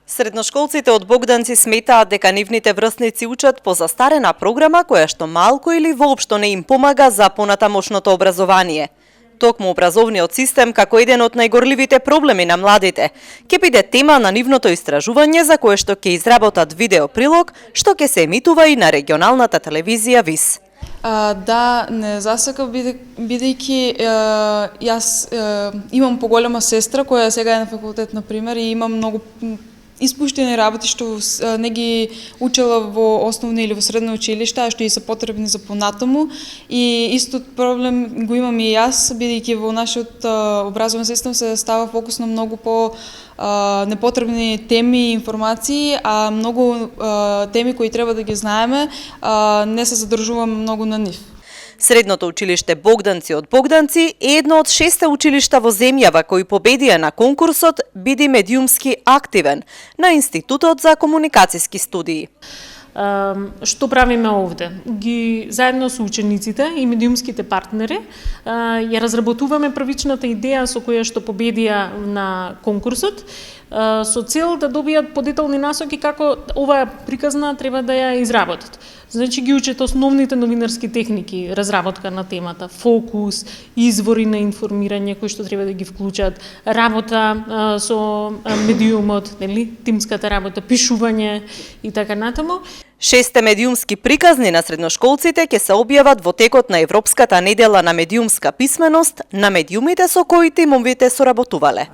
Средношколците од Богданци сметаат дека нивните врсници учат по застарена програма која што малку или воопшто не им помага за понатамошното образование. Токму образовниот систем, како еден од најгорливите проблеми на младите, ќе биде тема на нивното истражување за кое што ќе изработат видео прилог, што ќе се емитува и на регионалната телевизија ВИС. Да, не засека, бидејќи јас имам поголема сестра која сега е на факултет, например, и имам многу испуштени работи што не ги учела во основно или во средно училиште, а што и се потребни за понатаму. И истот проблем го имам и јас, бидејќи во нашиот образовен систем се става фокус на многу по непотребни теми и информации, а многу теми кои треба да ги знаеме, не се задржуваме многу на нив. Средното училиште Богданци од Богданци е едно од 6 училишта во земјава кои победија на конкурсот Биди медиумски активен на Институтот за комуникацијски студии. Што правиме овде? Заедно со учениците и медиумските партнери ја разработуваме првичната идеја со која што победија на конкурсот, со цел да добијат подетални насоки како оваа приказна треба да ја изработат. Значи ги учат основните новинарски техники, разработка на темата, фокус, извори на информирање кои што треба да ги вклучат, работа со медиумот, нели, тимската работа, пишување и така натаму. 6 медиумски приказни на средношколците ќе се објават во текот на Европската недела на медиумска писменост на медиумите со кои тимовите соработувале.